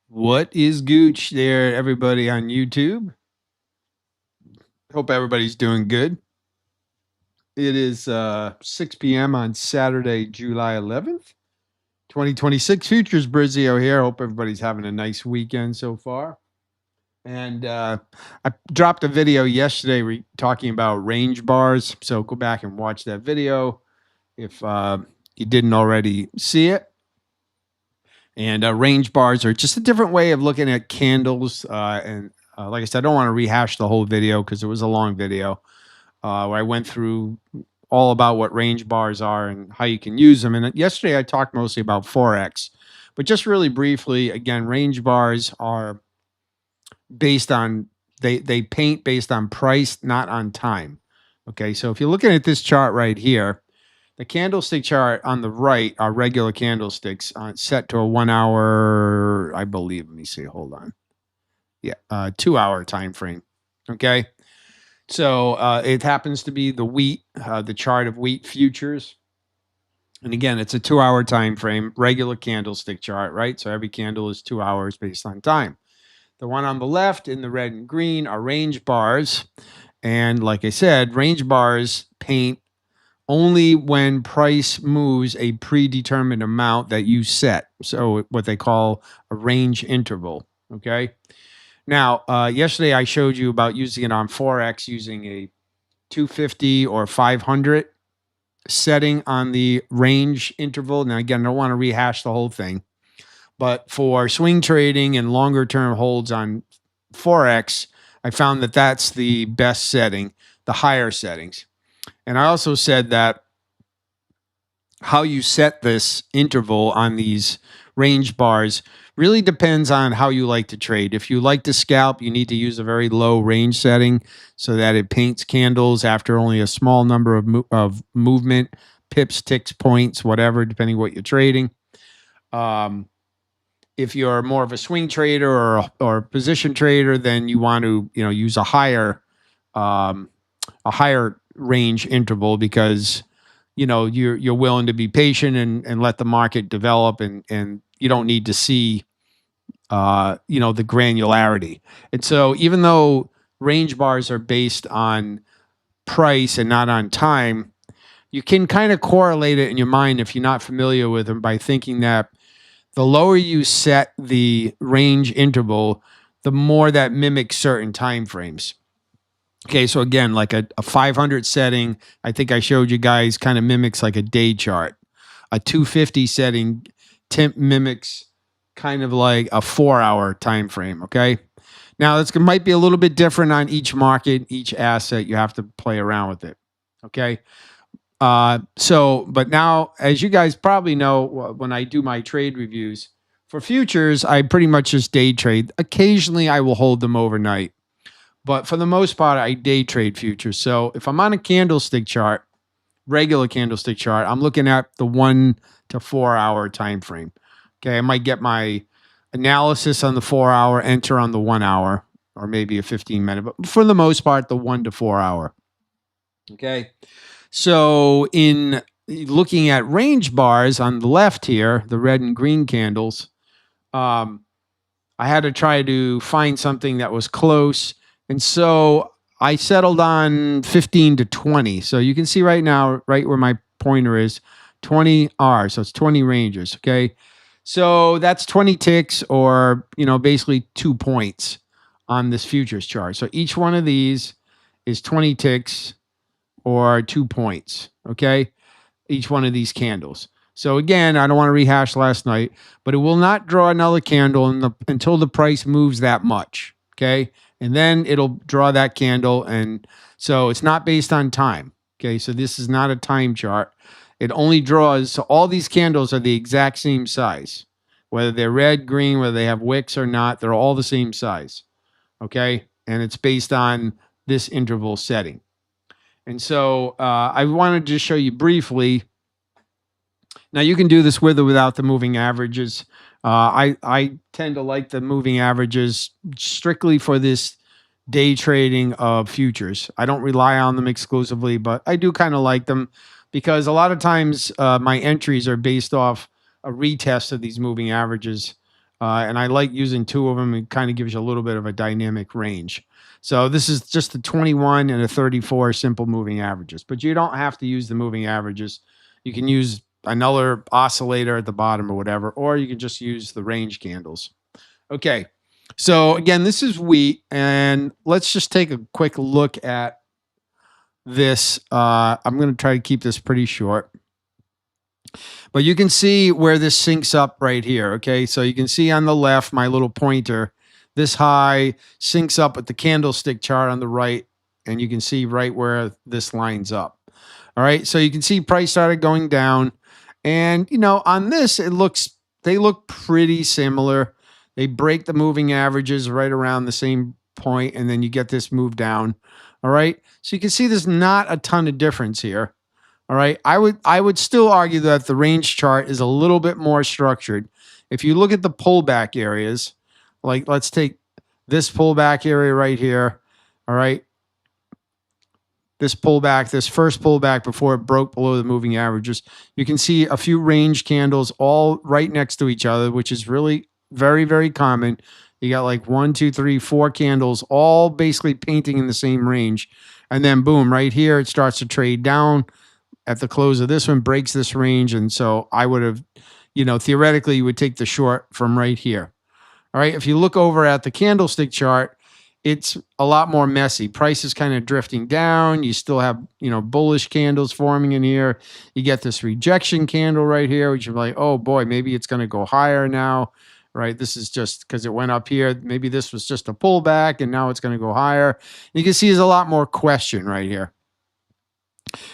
What is Gooch there, everybody on YouTube? Hope everybody's doing good. It is 6 p.m. on Saturday, July 11th, 2026. Futures Brizio here. Hope everybody's having a nice weekend so far. And I dropped a video yesterday talking about range bars. So go back and watch that video if you didn't already see it. And range bars are just a different way of looking at candles. And like I said, I don't want to rehash the whole video because it was a long video where I went through all about what range bars are and how you can use them. And yesterday I talked mostly about Forex, but just really briefly, again, range bars are based on they paint based on price, not on time. Okay, so if you're looking at this chart right here, the candlestick chart on the right are regular candlesticks set to a 1 hour, I believe. Let me see. Hold on. Yeah, 2 hour time frame. Okay. So it happens to be the wheat, the chart of wheat futures. And again, it's a 2 hour time frame, regular candlestick chart, right? So every candle is 2 hours based on time. The one on the left in the red and green are range bars. And like I said, range bars paint only when price moves a predetermined amount that you set. So what they call a range interval. Okay. Now, yesterday I showed you about using it on Forex using a 250 or 500 setting on the range interval. Now, again, I don't want to rehash the whole thing, but for swing trading and longer term holds on Forex, I found that that's the best setting, the higher settings. And I also said that how you set this interval on these range bars really depends on how you like to trade. If you like to scalp, you need to use a very low range setting so that it paints candles after only a small number of movement, pips, ticks, points, whatever, depending what you're trading. If you're more of a swing trader or position trader, then you want to use a higher range interval because you're willing to be patient and let the market develop and you don't need to see the granularity. And so even though range bars are based on price and not on time, you can kind of correlate it in your mind if you're not familiar with them by thinking that the lower you set the range interval, the more that mimics certain time frames. Okay, so again, like a 500 setting, I think I showed you guys, kind of mimics like a day chart. A 250 setting mimics kind of like a 4 hour time frame. Okay, now it might be a little bit different on each market, each asset. You have to play around with it. Okay, but now, as you guys probably know, when I do my trade reviews for futures, I pretty much just day trade. Occasionally, I will hold them overnight. But for the most part, I day trade futures. So if I'm on a candlestick chart, regular candlestick chart, I'm looking at the 1 to 4 hour time frame. Okay, I might get my analysis on the 4 hour, enter on the 1 hour, or maybe a 15-minute, but for the most part, the 1 to 4 hour. Okay, so in looking at range bars on the left here, the red and green candles, I had to try to find something that was close. And so I settled on 15 to 20. So you can see right now, right where my pointer is, 20 R. So it's 20 ranges. Okay. So that's 20 ticks or, basically 2 points on this futures chart. So each one of these is 20 ticks or 2 points. Okay. Each one of these candles. So again, I don't want to rehash last night, but it will not draw another candle until the price moves that much. Okay. And then it'll draw that candle. And so it's not based on time. Okay. So this is not a time chart. It only draws. So all these candles are the exact same size, whether they're red, green, whether they have wicks or not, they're all the same size. Okay. And it's based on this interval setting. And so I wanted to show you briefly. Now you can do this with or without the moving averages. I tend to like the moving averages strictly for this day trading of futures. I don't rely on them exclusively, but I do kind of like them because a lot of times my entries are based off a retest of these moving averages And I like using two of them. It kind of gives you a little bit of a dynamic range. So this is just the 21 and a 34 simple moving averages, but you don't have to use the moving averages. You can use another oscillator at the bottom or whatever, or you can just use the range candles. Okay. So again, this is wheat, and let's just take a quick look at this. I'm going to try to keep this pretty short. But you can see where this syncs up right here. Okay. So you can see on the left, my little pointer, this high syncs up with the candlestick chart on the right. And you can see right where this lines up. All right. So you can see price started going down. And, on this, they look pretty similar. They break the moving averages right around the same point, and then you get this move down. All right. So you can see there's not a ton of difference here. All right. I would still argue that the range chart is a little bit more structured. If you look at the pullback areas, like let's take this pullback area right here. All right. This pullback, this first pullback before it broke below the moving averages, you can see a few range candles all right next to each other, which is really very, very common. You got like 1, 2, 3, 4 candles all basically painting in the same range. And then boom, right here, it starts to trade down at the close of this one, breaks this range. And so I would have, theoretically, you would take the short from right here. All right. If you look over at the candlestick chart, it's a lot more messy. Price is kind of drifting down. You still have, bullish candles forming in here. You get this rejection candle right here, which you're like, oh boy, maybe it's going to go higher now, right? This is just because it went up here. Maybe this was just a pullback and now it's going to go higher. You can see there's a lot more question right here.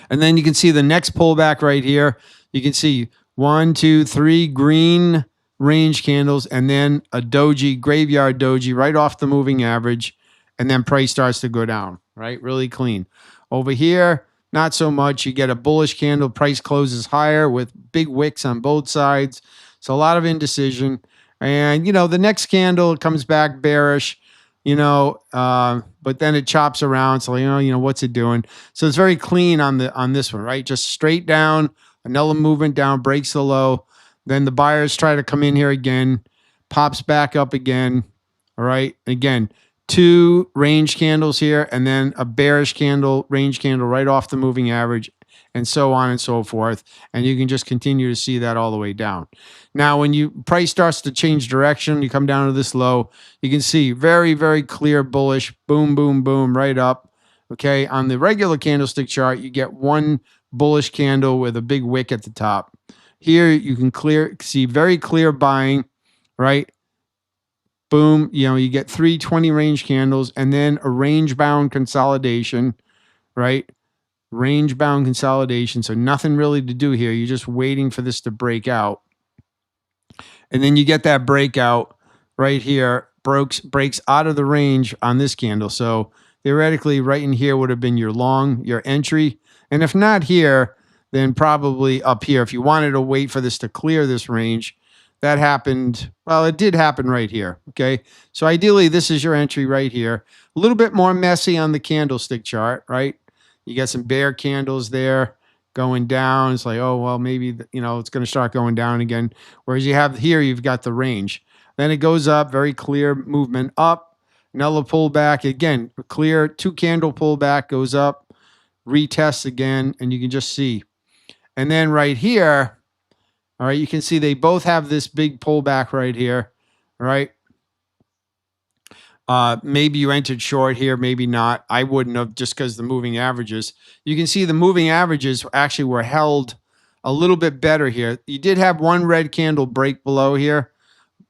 And then you can see the next pullback right here. You can see 1, 2, 3 green range candles, and then a doji, graveyard doji right off the moving average. And then price starts to go down, right? Really clean. Over here, not so much. You get a bullish candle. Price closes higher with big wicks on both sides. So a lot of indecision. And, the next candle comes back bearish, but then it chops around. So, what's it doing? So it's very clean on this one, right? Just straight down, another movement down, breaks the low. Then the buyers try to come in here again, pops back up again. All right. Again, 2 range candles here, and then a bearish candle, range candle right off the moving average, and so on and so forth. And you can just continue to see that all the way down. Now, when price starts to change direction, you come down to this low, you can see very, very clear bullish, boom, boom, boom, right up. Okay. On the regular candlestick chart, you get one bullish candle with a big wick at the top. Here you can see very clear buying, right? Boom, you get 3 20 range candles and then a range bound consolidation, right? Range bound consolidation. So nothing really to do here. You're just waiting for this to break out. And then you get that breakout right here, breaks out of the range on this candle. So theoretically, right in here would have been your entry. And if not here, then probably up here. If you wanted to wait for this to clear this range, that happened. Well, it did happen right here. Okay. So ideally, this is your entry right here. A little bit more messy on the candlestick chart, right? You got some bear candles there going down. It's like, oh, well, maybe, it's going to start going down again. Whereas you've got the range. Then it goes up, very clear movement up. Another pullback. Again, clear 2 candle pullback, goes up, retests again, and you can just see. And then right here, all right, you can see they both have this big pullback right here, right? Maybe you entered short here, maybe not. I wouldn't have, just because the moving averages. You can see the moving averages actually were held a little bit better here. You did have one red candle break below here,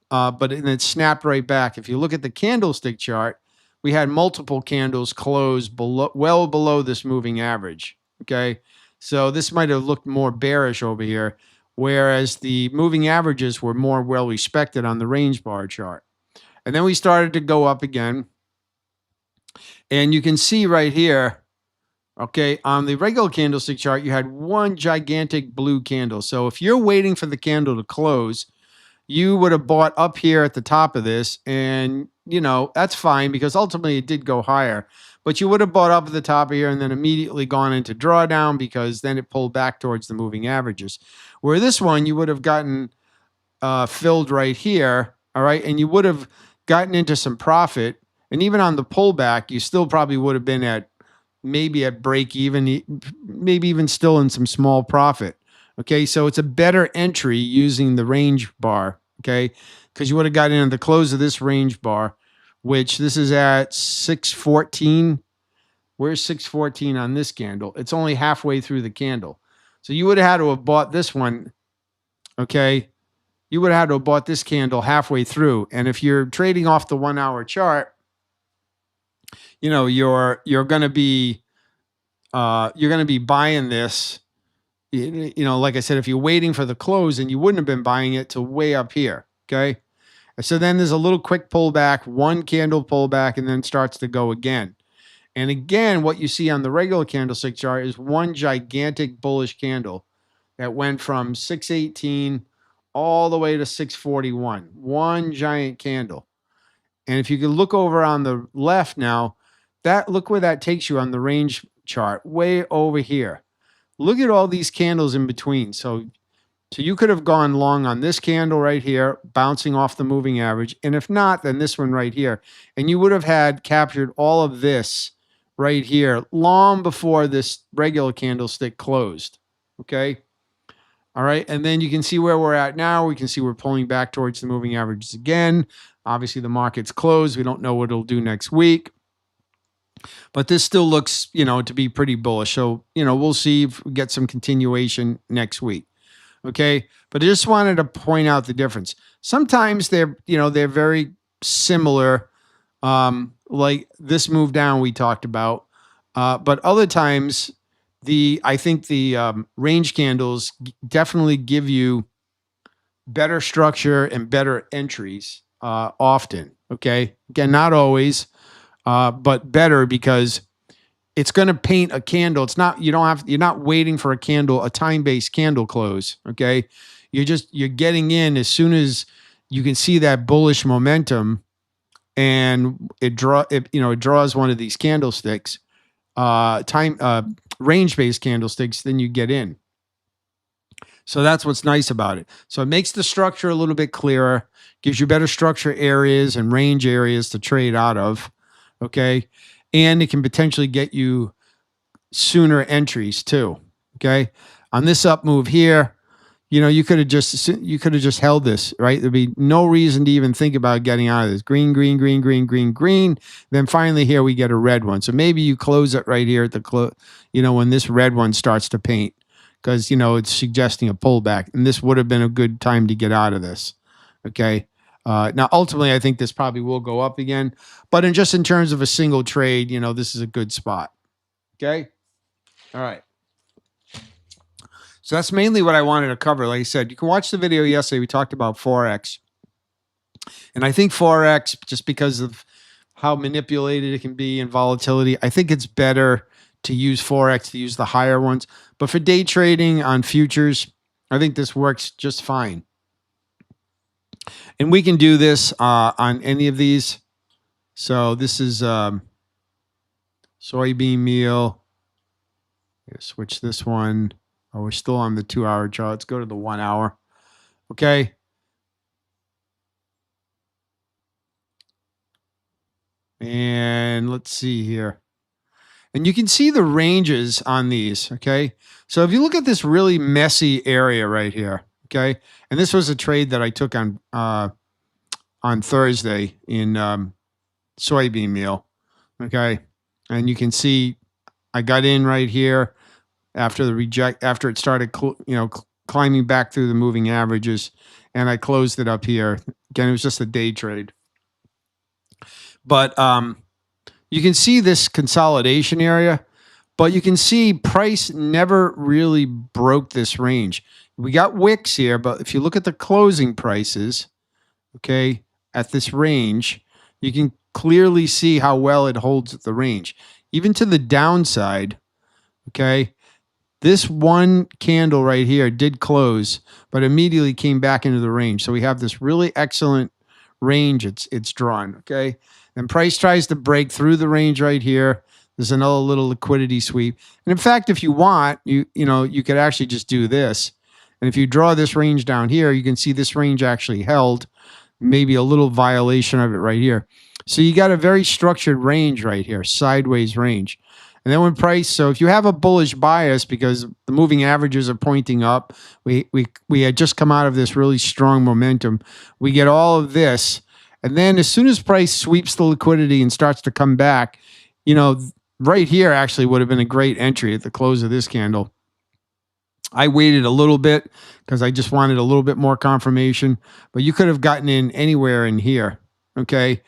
but it snapped right back. If you look at the candlestick chart, we had multiple candles close well below this moving average, okay? So this might have looked more bearish over here, whereas the moving averages were more well respected on the range bar chart. And then we started to go up again. And you can see right here, okay, on the regular candlestick chart, you had one gigantic blue candle. So if you're waiting for the candle to close, you would have bought up here at the top of this. And, that's fine because ultimately it did go higher. But you would have bought up at the top of here and then immediately gone into drawdown because then it pulled back towards the moving averages. Where this one, you would have gotten filled right here. All right. And you would have gotten into some profit. And even on the pullback, you still probably would have been at maybe at break even, maybe even still in some small profit. Okay. So it's a better entry using the range bar. Okay. Because you would have gotten into the close of this range bar, which this is at 614. Where's 614 on this candle? It's only halfway through the candle. So you would have had to have bought this one. Okay. You would have had to have bought this candle halfway through. And if you're trading off the 1 hour chart, you're going to be buying this. Like I said, if you're waiting for the close, and you wouldn't have been buying it to way up here. Okay. So then there's a little quick pullback, one candle pullback, and then starts to go again. And again, what you see on the regular candlestick chart is one gigantic bullish candle that went from 618 all the way to 641. One giant candle. And if you can look over on the left now, look where that takes you on the range chart, way over here. Look at all these candles in between. So you could have gone long on this candle right here, bouncing off the moving average. And if not, then this one right here. And you would have had captured all of this right here long before this regular candlestick closed. Okay. All right. And then you can see where we're at now. We can see we're pulling back towards the moving averages again. Obviously, the market's closed. We don't know what it'll do next week. But this still looks, to be pretty bullish. So, we'll see if we get some continuation next week. Okay. But I just wanted to point out the difference. Sometimes they're very similar. Like this move down we talked about. But other times, I think the range candles definitely give you better structure and better entries often. Okay. Again, not always, but better, because it's going to paint a candle. It's not, you're not waiting for a time-based candle close. Okay. You're getting in as soon as you can see that bullish momentum, and it draws one of these candlesticks, range-based candlesticks, then you get in. So that's what's nice about it. So it makes the structure a little bit clearer, gives you better structure areas and range areas to trade out of. Okay. And it can potentially get you sooner entries too. Okay. On this up move here, you could have just held this, right? There'd be no reason to even think about getting out of this. Green, green, green, green, green, green. Then finally here we get a red one. So maybe you close it right here at the when this red one starts to paint, because it's suggesting a pullback, and this would have been a good time to get out of this. Okay. Now, ultimately, I think this probably will go up again, but in terms of a single trade, this is a good spot. Okay. All right. So that's mainly what I wanted to cover. Like I said, you can watch the video yesterday. We talked about Forex. And I think Forex, just because of how manipulated it can be and volatility, I think it's better to use Forex, to use the higher ones. But for day trading on futures, I think this works just fine. And we can do this on any of these. So this is soybean meal. Switch this one. Oh, we're still on the 2 hour chart. Let's go to the 1 hour. Okay. And let's see here. And you can see the ranges on these. Okay. So if you look at this really messy area right here. Okay. And this was a trade that I took on Thursday in soybean meal. Okay. And you can see I got in right here after it started, climbing back through the moving averages, and I closed it up here. Again, it was just a day trade. But you can see this consolidation area, but you can see price never really broke this range. We got wicks here, but if you look at the closing prices, okay, at this range, you can clearly see how well it holds the range. Even to the downside, okay, this one candle right here did close, but immediately came back into the range. So we have this really excellent range it's drawn, okay? And price tries to break through the range right here. There's another little liquidity sweep. And in fact, if you want, you could actually just do this. And if you draw this range down here, you can see this range actually held. maybe a little violation of it right here. So you got a very structured range right here, sideways range. And then when price, so if you have a bullish bias because the moving averages are pointing up, we had just come out of this really strong momentum. We get all of this, and then as soon as price sweeps the liquidity and starts to come back, you know, right here actually would have been a great entry at the close of this candle. I waited a little bit because I just wanted a little bit more confirmation, but you could have gotten in anywhere in here, okay?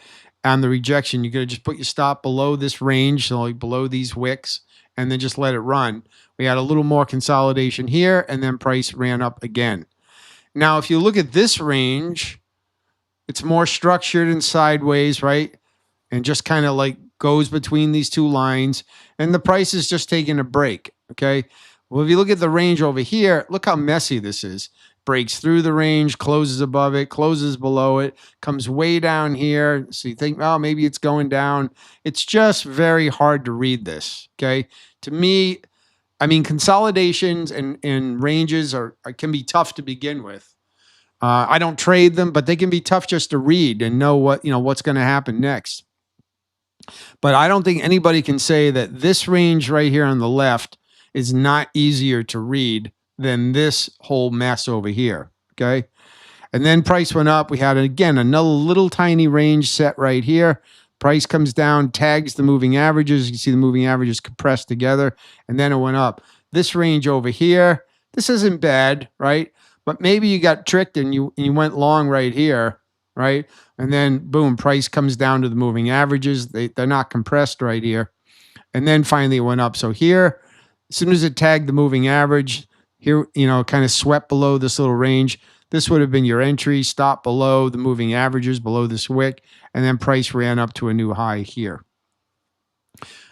On the rejection, you could have just put your stop below this range, so like below these wicks, and then just let it run. We had a little more consolidation here, and then price ran up again. Now, if you look at this range, it's more structured and sideways, right? And just kind of like goes between these two lines, and the price is just taking a break, okay? Well, if you look at the range over here, look how messy this is. Breaks through the range, closes above it, closes below it, comes way down here. So you think, oh, maybe it's going down. It's just very hard to read this, okay? To me, I mean, consolidations and ranges can be tough to begin with. I don't trade them, but they can be tough just to read and know what's going to happen next. But I don't think anybody can say that this range right here on the left is not easier to read than this whole mess over here, okay? And then price went up. We had, again, another little tiny range set right here. Price comes down, tags the moving averages. You can see the moving averages compressed together, and then it went up. This range over here, this isn't bad, right? But maybe you got tricked and you went long right here, right? And then, boom, price comes down to the moving averages. They're not compressed right here. And then finally it went up. So here, as soon as it tagged the moving average, here, kind of swept below this little range. This would have been your entry, stop below the moving averages, below this wick, and then price ran up to a new high here.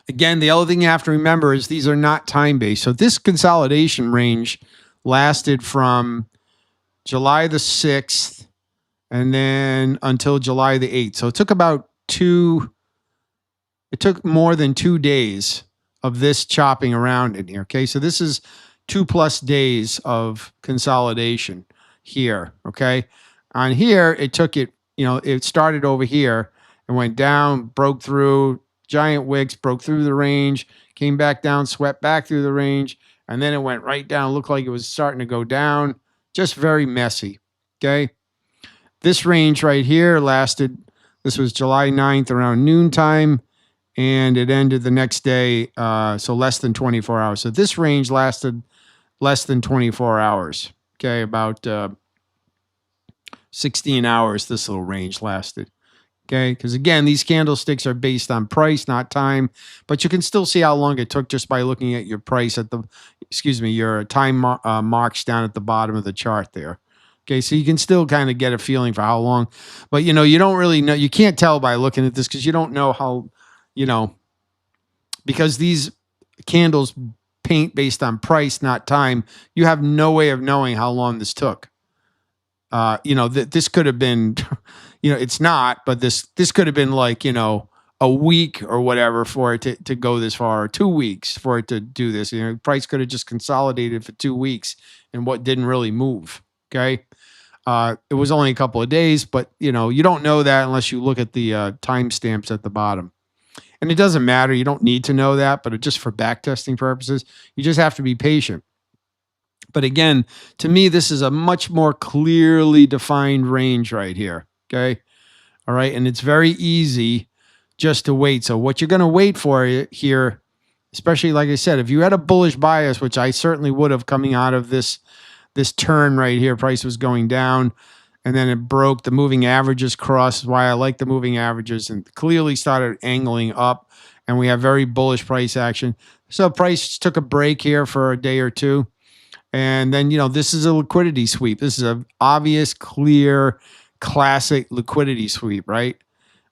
Again, the other thing you have to remember is these are not time-based. So this consolidation range lasted from July the 6th and then until July the 8th. So it took more than 2 days of this chopping around in here. Okay, so this is 2+ days of consolidation here. Okay, on here it started over here and went down, broke through giant wicks, broke through the range, came back down, swept back through the range, and then it went right down. Looked like it was starting to go down. Just very messy. Okay, this range right here this was July 9th around noontime, and it ended the next day, so less than 24 hours. So this range lasted less than 24 hours. Okay, about 16 hours this little range lasted. Okay, because again, these candlesticks are based on price, not time, but you can still see how long it took just by looking at your price your time marks down at the bottom of the chart there. Okay, so you can still kind of get a feeling for how long, but you don't really know. You can't tell by looking at this because you don't know how, because these candles paint based on price, not time. You have no way of knowing how long this took. This could have been, it's not, but this could have been like, a week or whatever for it to go this far, or 2 weeks for it to do this. Price could have just consolidated for 2 weeks and what didn't really move. Okay. It was only a couple of days, but you don't know that unless you look at the timestamps at the bottom. And it doesn't matter. You don't need to know that, but just for backtesting purposes, you just have to be patient. But again, to me, this is a much more clearly defined range right here. Okay. All right. And it's very easy just to wait. So what you're going to wait for here, especially like I said, if you had a bullish bias, which I certainly would have coming out of this turn right here, price was going down and then it broke the moving averages crossed. Why I like the moving averages, and clearly started angling up, and we have very bullish price action. So price took a break here for a day or two. And then, this is a liquidity sweep. This is an obvious, clear, classic liquidity sweep, right?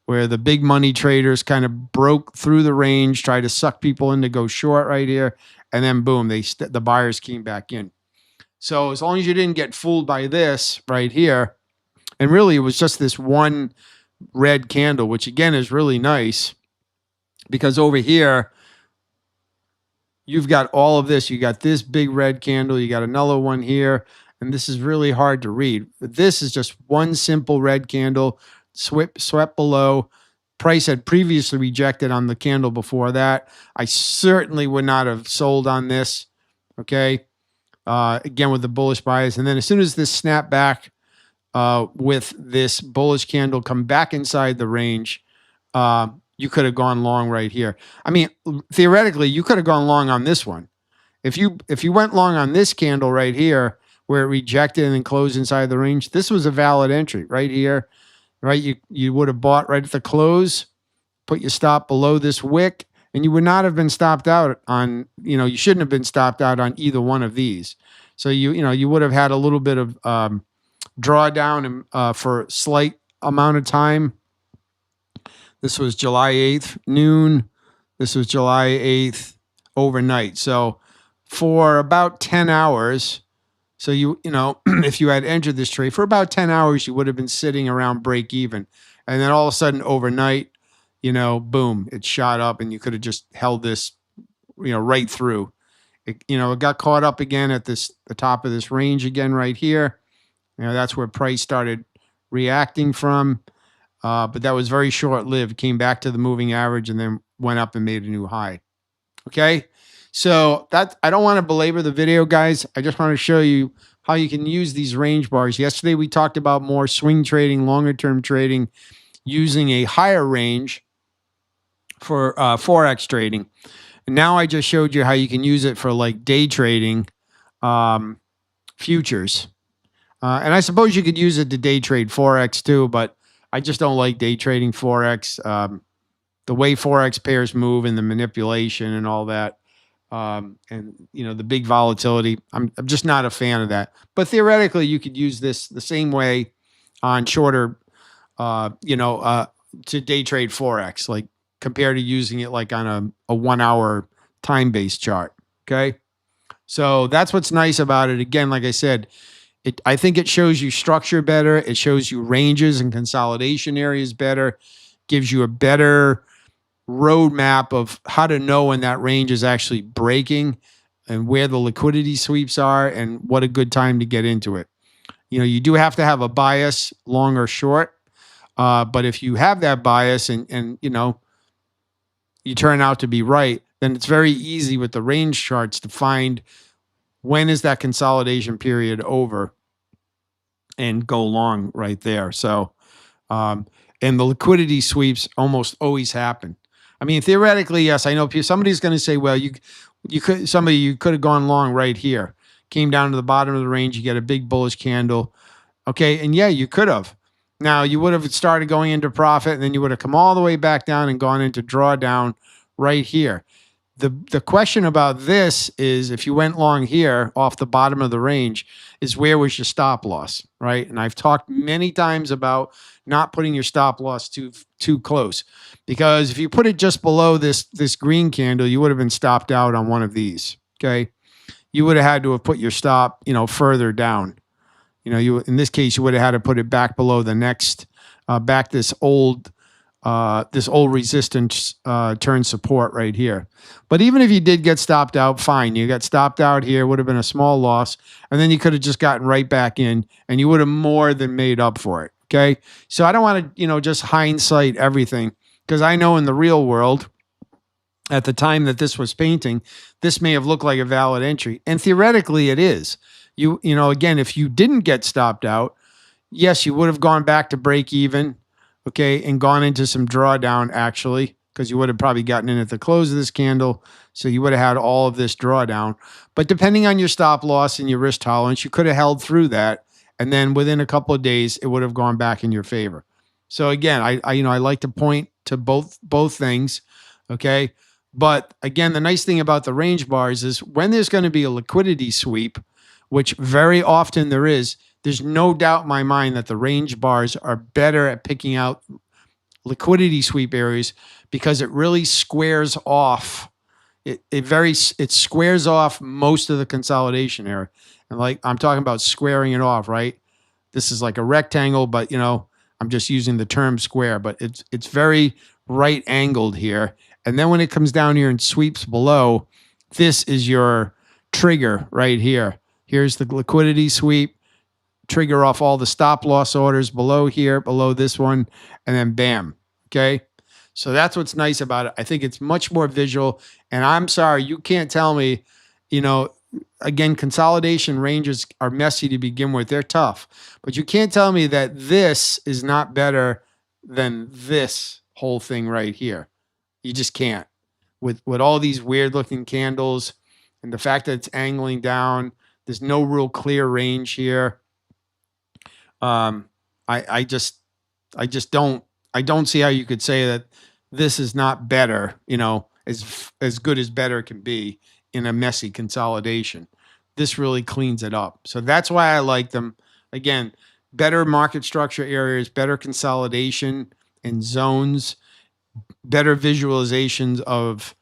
Where the big money traders kind of broke through the range, tried to suck people in to go short right here, and then boom, the buyers came back in. So as long as you didn't get fooled by this right here, and really it was just this one red candle, which again is really nice because over here, you've got all of this. You got this big red candle. You got another one here. and this is really hard to read. This is just one simple red candle, swept below. Price had previously rejected on the candle before that. I certainly would not have sold on this. Okay. Again, with the bullish bias. And then as soon as this snapped back with this bullish candle come back inside the range, you could have gone long right here. I mean, theoretically, you could have gone long on this one. If you went long on this candle right here, where it rejected and then closed inside the range, this was a valid entry right here, right? You would have bought right at the close, put your stop below this wick, and you would not have been stopped out on, you shouldn't have been stopped out on either one of these. So you would have had a little bit of drawdown for a slight amount of time. This was July 8th, noon. This was July 8th, overnight. So for about 10 hours, so if you had entered this trade for about 10 hours, you would have been sitting around break even. And then all of a sudden overnight, boom, it shot up and you could have just held this, right through. It got caught up again at the top of this range again right here. That's where price started reacting from. But that was very short-lived. Came back to the moving average and then went up and made a new high. Okay, so I don't want to belabor the video, guys. I just want to show you how you can use these range bars. Yesterday we talked about more swing trading, longer-term trading, using a higher range for forex trading. And now I just showed you how you can use it for like day trading, futures. And I suppose you could use it to day trade forex too, but I just don't like day trading forex. The way forex pairs move and the manipulation and all that, and the big volatility. I'm just not a fan of that. But theoretically, you could use this the same way on shorter, to day trade forex, like compared to using it like on a 1 hour time based chart. Okay, so that's what's nice about it. Again, like I said. I think it shows you structure better. It shows you ranges and consolidation areas better. Gives you a better roadmap of how to know when that range is actually breaking and where the liquidity sweeps are and what a good time to get into it. You do have to have a bias, long or short. But if you have that bias and you turn out to be right, then it's very easy with the range charts to find when is that consolidation period over and go long right there. So, and the liquidity sweeps almost always happen. I mean, theoretically, yes, I know somebody's going to say, well, you could have gone long right here, came down to the bottom of the range, you get a big bullish candle. Okay. And yeah, you could have. Now you would have started going into profit and then you would have come all the way back down and gone into drawdown right here. The question about this is if you went long here off the bottom of the range is where was your stop loss, right? And I've talked many times about not putting your stop loss too close, because if you put it just below this green candle, you would have been stopped out on one of these, okay? You would have had to have put your stop, further down. In this case, you would have had to put it back below the next, back this old resistance turn support right here. But even if you did get stopped out, fine. You got stopped out here, would have been a small loss, and then you could have just gotten right back in, and you would have more than made up for it, okay? So I don't want to, just hindsight everything, because I know in the real world, at the time that this was painting, this may have looked like a valid entry, and theoretically it is. Again, if you didn't get stopped out, yes, you would have gone back to break even, okay, and gone into some drawdown actually, because you would have probably gotten in at the close of this candle. So you would have had all of this drawdown. But depending on your stop loss and your risk tolerance, you could have held through that. And then within a couple of days, it would have gone back in your favor. So again, I like to point to both things, okay? But again, the nice thing about the range bars is when there's going to be a liquidity sweep, which very often there is, there's no doubt in my mind that the range bars are better at picking out liquidity sweep areas because it really squares off. It squares off most of the consolidation area. And like I'm talking about squaring it off, right? This is like a rectangle, but I'm just using the term square, but it's very right angled here. And then when it comes down here and sweeps below, this is your trigger right here. Here's the liquidity sweep, trigger off all the stop loss orders below here, below this one, and then bam. Okay. So that's what's nice about it. I think it's much more visual. And I'm sorry, you can't tell me, you know, again, consolidation ranges are messy to begin with. They're tough. But you can't tell me that this is not better than this whole thing right here. You just can't. With all these weird looking candles and the fact that it's angling down, there's no real clear range here. Um, I just I don't see how you could say that this is not better, you know, as good as better can be in a messy consolidation. This really cleans it up. So that's why I like them. Again, better market structure areas, better consolidation and zones, better visualizations of,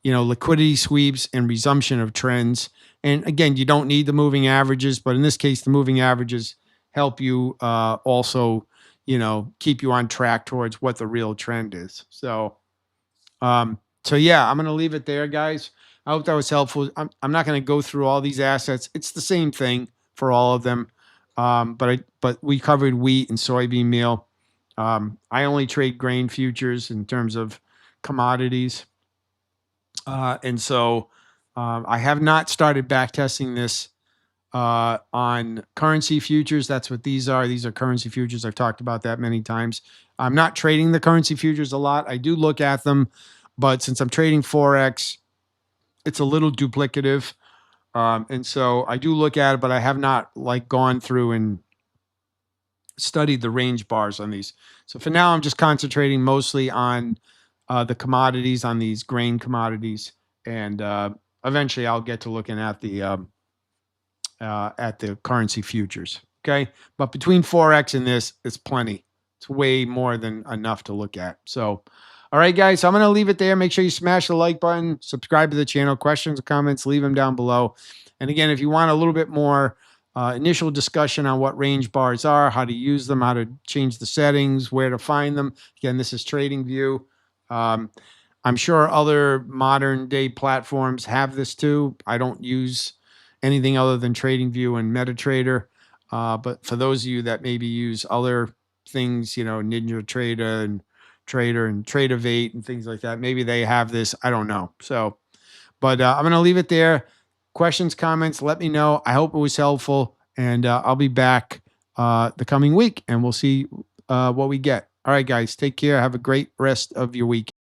you know, liquidity sweeps and resumption of trends. And again, you don't need the moving averages, but in this case, the moving averages help you also, you know, keep you on track towards what the real trend is. So yeah, I'm going to leave it there, guys. I hope that was helpful. I'm not going to go through all these assets. It's the same thing for all of them. But we covered wheat and soybean meal. I only trade grain futures in terms of commodities. And so I have not started back testing this on currency futures. That's what these are. These are currency futures. I've talked about that many times. I'm not trading the currency futures a lot. I do look at them, but since I'm trading Forex, it's a little duplicative. And so I do look at it, but I have not like gone through and studied the range bars on these. So for now, I'm just concentrating mostly on the commodities, on these grain commodities, and eventually I'll get to looking at the currency futures. Okay, but between Forex and this, it's plenty. It's way more than enough to look at. So, all right, guys, so I'm going to leave it there. Make sure you smash the like button, subscribe to the channel. Questions or comments, leave them down below. And again, if you want a little bit more initial discussion on what range bars are, how to use them, how to change the settings, where to find them. Again, this is TradingView. I'm sure other modern day platforms have this too. I don't use anything other than TradingView and MetaTrader. But for those of you that maybe use other things, you know, NinjaTrader and Trader and Tradeovate and things like that, maybe they have this. I don't know. So, but I'm going to leave it there. Questions, comments, let me know. I hope it was helpful. And I'll be back the coming week and we'll see what we get. All right, guys, take care. Have a great rest of your week.